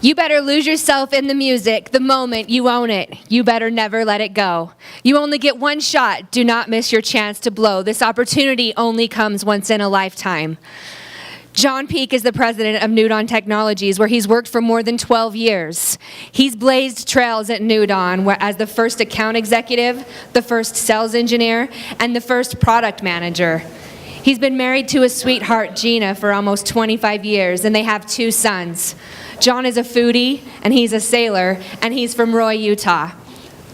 You better lose yourself in the music the moment you own it. You better never let it go. You only get one shot. Do not miss your chance to blow. This opportunity only comes once in a lifetime. Jon Peek is the president of Nudon Technologies, where he's worked for more than 12 years. He's blazed trails at Nudon as the first account executive, the first sales engineer, and the first product manager. He's been married to his sweetheart, Gina, for almost 25 years, and they have 2 sons. Jon is a foodie, and he's a sailor, and he's from Roy, Utah.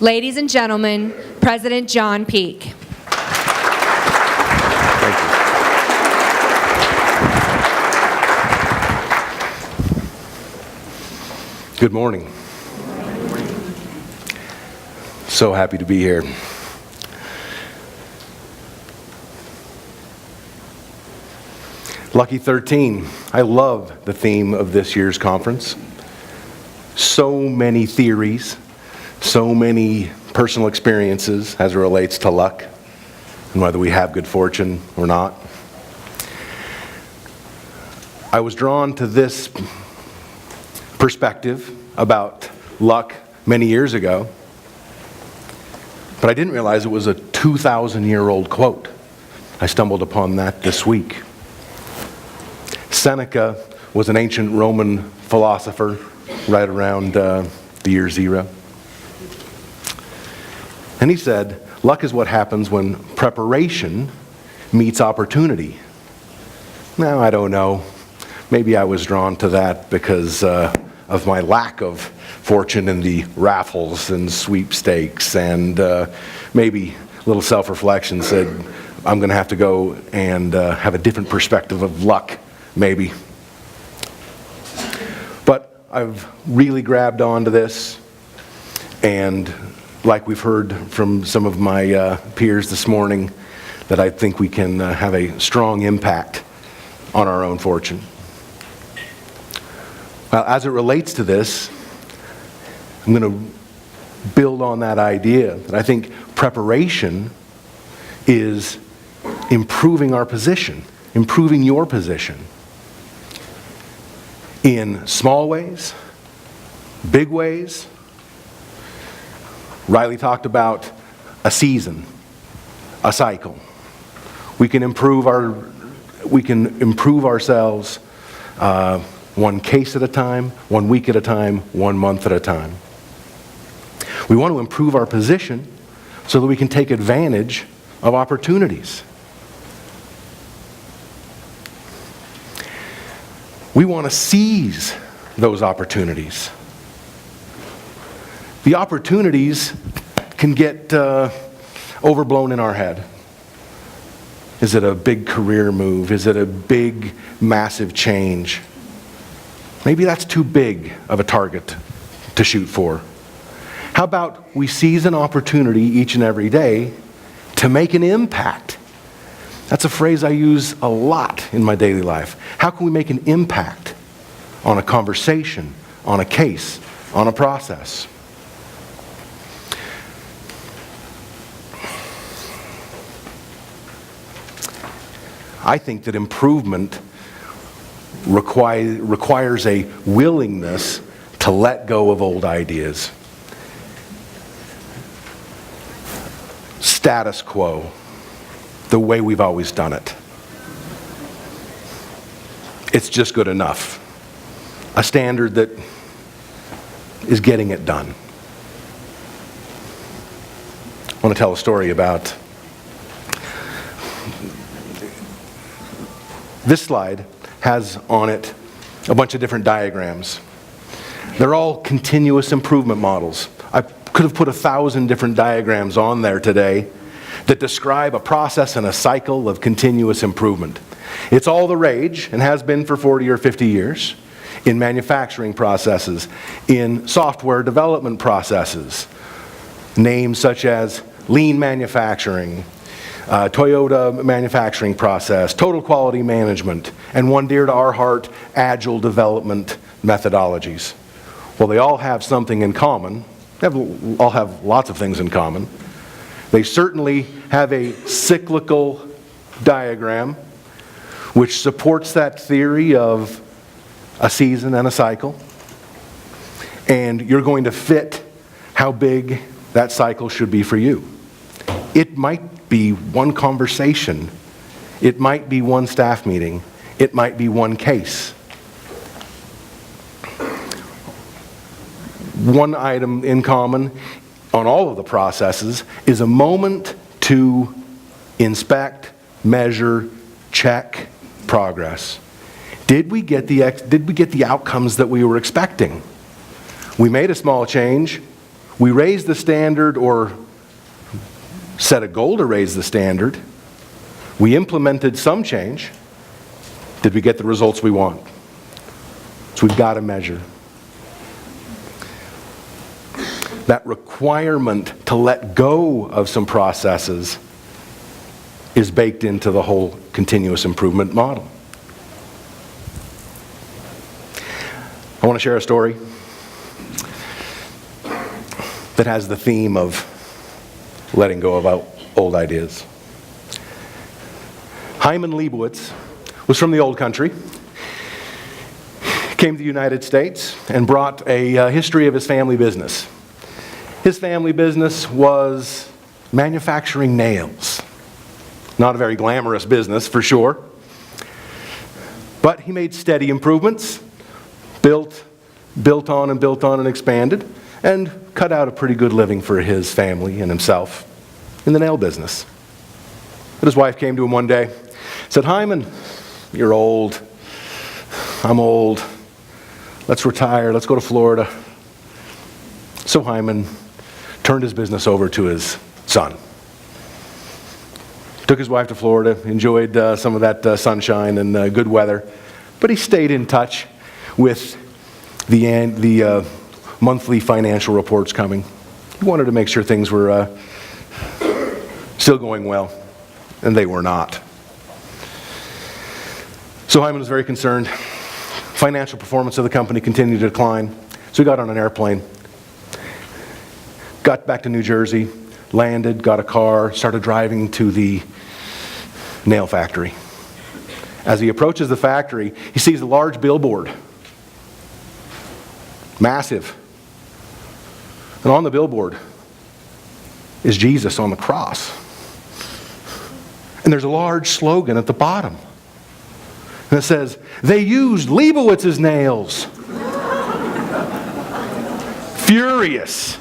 Ladies and gentlemen, President Jon Peek. Thank you. Good morning. So happy to be here. Lucky 13. I love the theme of this year's conference. So many theories, so many personal experiences as it relates to luck and whether we have good fortune or not. I was drawn to this perspective about luck many years ago, but I didn't realize it was a 2,000-year-old quote. I stumbled upon that this week. Seneca was an ancient Roman philosopher right around the year 0. And he said, luck is what happens when preparation meets opportunity. Now, I don't know. Maybe I was drawn to that because of my lack of fortune in the raffles and sweepstakes, and maybe a little self-reflection said, I'm going to have to go and have a different perspective of luck. Maybe. But I've really grabbed onto this, and like we've heard from some of my peers this morning, that I think we can have a strong impact on our own fortune. Well, as it relates to this, I'm going to build on that idea that I think preparation is improving our position, improving your position. In small ways, big ways. Riley talked about a season, a cycle. We can improve ourselves one case at a time, 1 week at a time, 1 month at a time. We want to improve our position so that we can take advantage of opportunities. We want to seize those opportunities. The opportunities can get overblown in our head. Is it a big career move? Is it a big, massive change? Maybe that's too big of a target to shoot for. How about we seize an opportunity each and every day to make an impact? That's a phrase I use a lot in my daily life. How can we make an impact on a conversation, on a case, on a process? I think that improvement requires a willingness to let go of old ideas. Status quo. The way we've always done it. It's just good enough. A standard that is getting it done. I want to tell a story about this slide. Has on it a bunch of different diagrams. They're all continuous improvement models. I could have put 1,000 different diagrams on there today that describe a process and a cycle of continuous improvement. It's all the rage, and has been for 40 or 50 years, in manufacturing processes, in software development processes. Names such as lean manufacturing, Toyota manufacturing process, total quality management, and one dear to our heart, agile development methodologies. Well, they all have something in common. They all have lots of things in common. They certainly have a cyclical diagram which supports that theory of a season and a cycle. and you're going to fit how big that cycle should be for you. It might be one conversation. It might be one staff meeting. It might be one case. One item in common on all of the processes is a moment to inspect, measure, check progress. Did we get the outcomes that we were expecting? We made a small change. We raised the standard or set a goal to raise the standard. We implemented some change. Did we get the results we want? So we've got to measure. That requirement to let go of some processes is baked into the whole continuous improvement model. I want to share a story that has the theme of letting go of old ideas. Hyman Leibowitz was from the old country, came to the United States, and brought a history of his family business. His family business was manufacturing nails. Not a very glamorous business, for sure. But he made steady improvements, built on and expanded, and cut out a pretty good living for his family and himself in the nail business. But his wife came to him one day, said, "Hyman, you're old. I'm old. Let's retire. Let's go to Florida." So Hyman turned his business over to his son. Took his wife to Florida, enjoyed some of that sunshine and good weather, but he stayed in touch with the monthly financial reports coming. He wanted to make sure things were still going well, and they were not. So Hyman was very concerned. Financial performance of the company continued to decline, so he got on an airplane, got back to New Jersey, landed, got a car, started driving to the nail factory. As he approaches the factory, he sees a large billboard. Massive. And on the billboard is Jesus on the cross. And there's a large slogan at the bottom. And it says, "They used Leibowitz's nails." Furious,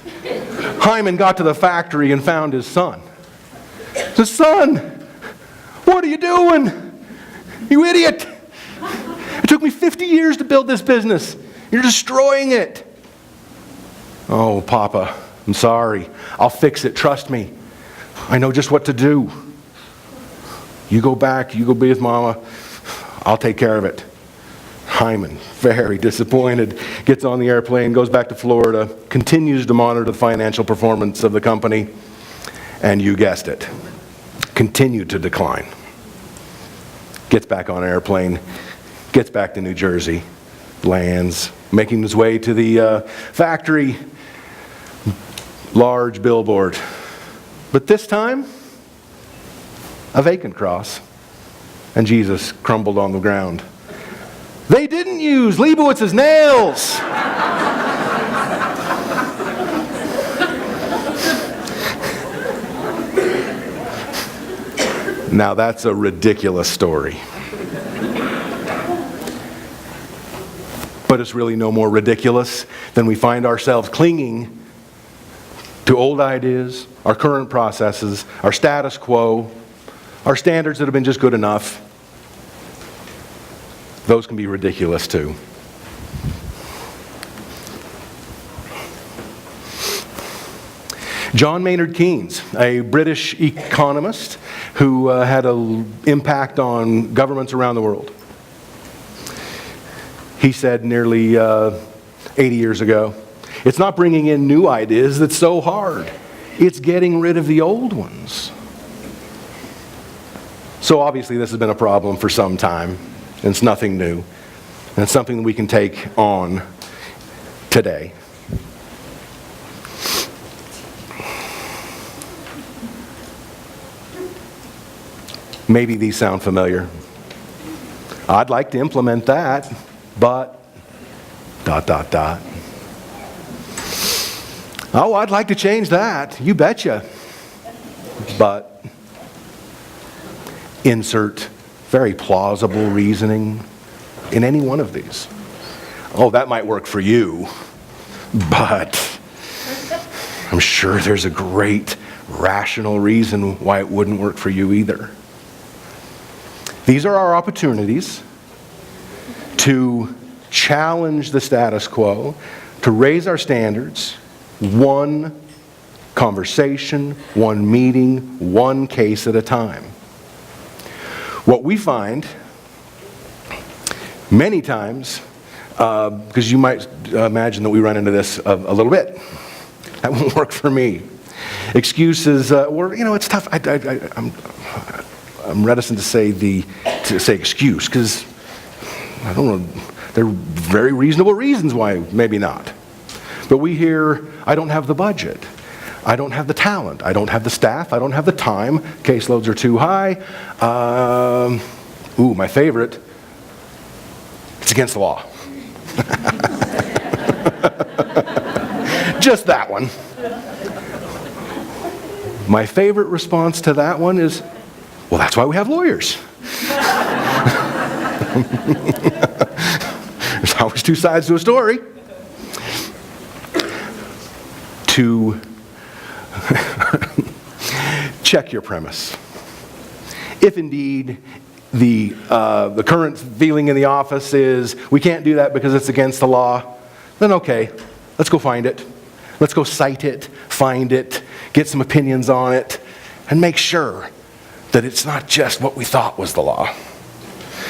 Hyman got to the factory and found his son. He said, "Son, what are you doing? You idiot! It took me 50 years to build this business. You're destroying it." "Oh, Papa, I'm sorry. I'll fix it. Trust me. I know just what to do. You go back. You go be with Mama. I'll take care of it." Hyman, very disappointed, gets on the airplane, goes back to Florida, continues to monitor the financial performance of the company, and you guessed it, continued to decline. Gets back on an airplane, gets back to New Jersey, lands, making his way to the factory, large billboard. But this time, a vacant cross, and Jesus crumbled on the ground. "They didn't use Leibowitz's nails." Now that's a ridiculous story. But it's really no more ridiculous than we find ourselves clinging to old ideas, our current processes, our status quo, our standards that have been just good enough. Those can be ridiculous too. John Maynard Keynes, a British economist who had an impact on governments around the world. He said nearly 80 years ago, "It's not bringing in new ideas that's so hard. It's getting rid of the old ones." So obviously this has been a problem for some time. And it's nothing new. And it's something that we can take on today. Maybe these sound familiar. I'd like to implement that, but ... Oh, I'd like to change that. You betcha. But insert very plausible reasoning in any one of these. Oh, that might work for you, but I'm sure there's a great rational reason why it wouldn't work for you either. These are our opportunities to challenge the status quo, to raise our standards, one conversation, one meeting, one case at a time. What we find many times, because you might imagine that we run into this a little bit. That won't work for me. Excuses, or it's tough. I'm reticent to say excuse, because I don't know. There are very reasonable reasons why maybe not. But we hear, I don't have the budget. I don't have the talent. I don't have the staff. I don't have the time. Caseloads are too high. My favorite. It's against the law. Just that one. My favorite response to that one is, well, that's why we have lawyers. There's always two sides to a story. To check your premise. If indeed the current feeling in the office is we can't do that because it's against the law, then okay, let's go find it. Let's go cite it, find it, get some opinions on it, and make sure that it's not just what we thought was the law.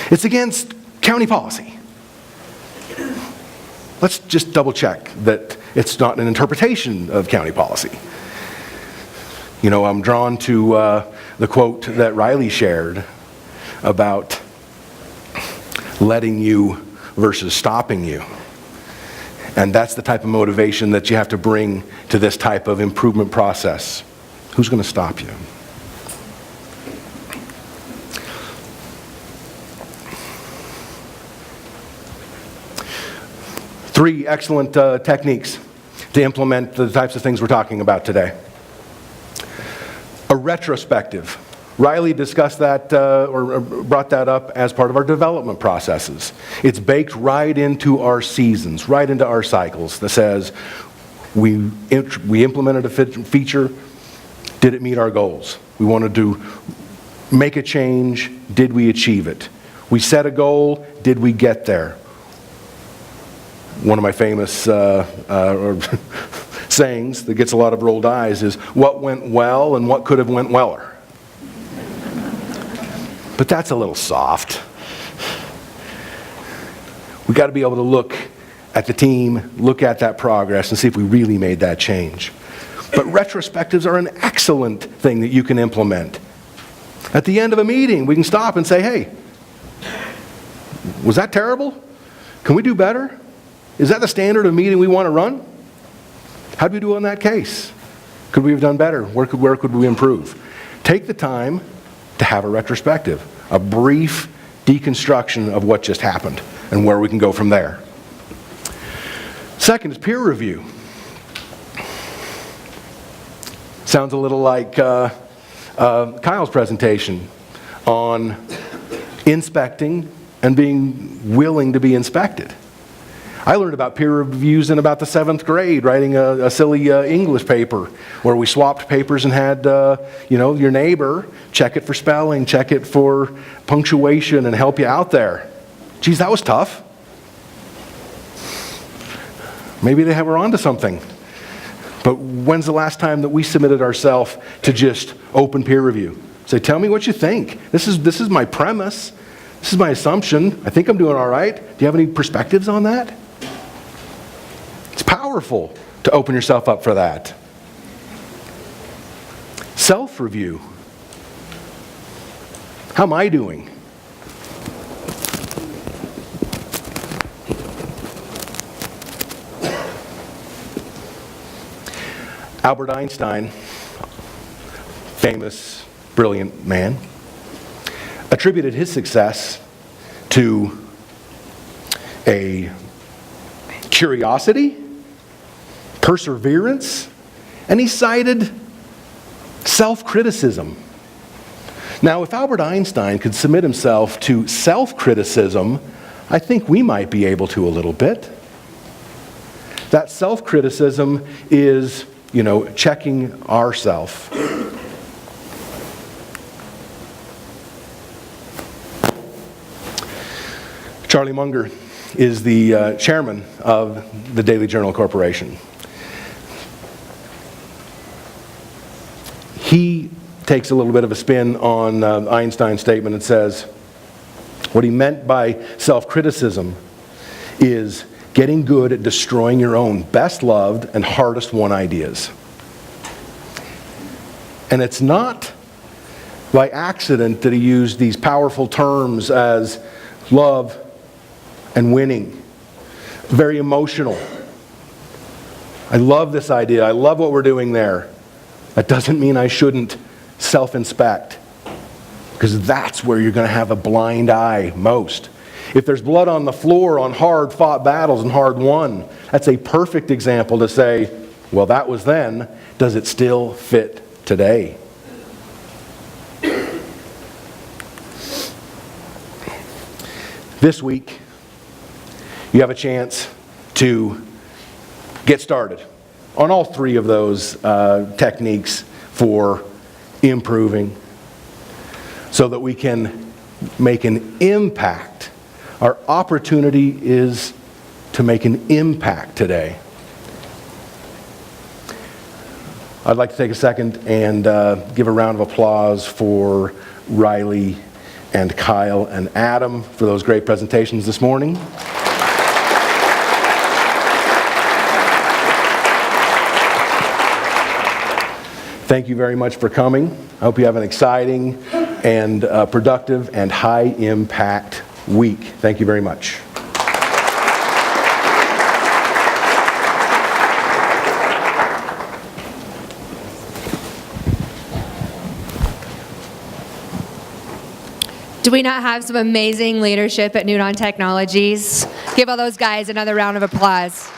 It's against county policy. Let's just double check that it's not an interpretation of county policy. I'm drawn to the quote that Riley shared about letting you versus stopping you. And that's the type of motivation that you have to bring to this type of improvement process. Who's going to stop you? Three excellent techniques to implement the types of things we're talking about today. A retrospective. Riley discussed that or brought that up as part of our development processes. It's baked right into our seasons, right into our cycles that says we implemented a feature, did it meet our goals? We wanted to make a change, did we achieve it? We set a goal, did we get there? One of my famous sayings that gets a lot of rolled eyes is, what went well and what could have went weller? But that's a little soft. We've got to be able to look at the team, look at that progress, and see if we really made that change. But retrospectives are an excellent thing that you can implement. At the end of a meeting, we can stop and say, hey, was that terrible? Can we do better? Is that the standard of meeting we want to run? How did we do in that case? Could we have done better? Where could we improve? Take the time to have a retrospective, a brief deconstruction of what just happened and where we can go from there. Second is peer review. Sounds a little like Kyle's presentation on inspecting and being willing to be inspected. I learned about peer reviews in about the 7th grade, writing a silly English paper where we swapped papers and had, your neighbor check it for spelling, check it for punctuation, and help you out there. Geez, that was tough. Maybe they were onto something. But when's the last time that we submitted ourselves to just open peer review? Say, tell me what you think. This is my premise. This is my assumption. I think I'm doing all right. Do you have any perspectives on that? It's powerful to open yourself up for that. Self-review. How am I doing? Albert Einstein, famous, brilliant man, attributed his success to a curiosity, perseverance, And he cited self-criticism. Now, if Albert Einstein could submit himself to self-criticism, I think we might be able to a little bit. That self-criticism is, checking ourself. Charlie Munger is the chairman of the Daily Journal Corporation. He takes a little bit of a spin on Einstein's statement and says, what he meant by self-criticism is getting good at destroying your own best-loved and hardest-won ideas. And it's not by accident that he used these powerful terms as love and winning. Very emotional. I love this idea. I love what we're doing there. That doesn't mean I shouldn't self-inspect, because that's where you're going to have a blind eye most. If there's blood on the floor on hard-fought battles and hard-won, that's a perfect example to say, well, that was then. Does it still fit today? This week, you have a chance to get started on all three of those techniques for improving so that we can make an impact. Our opportunity is to make an impact today. I'd like to take a second and give a round of applause for Riley and Kyle and Adam for those great presentations this morning. Thank you very much for coming. I hope you have an exciting and productive and high-impact week. Thank you very much. Do we not have some amazing leadership at Newton Technologies? Give all those guys another round of applause.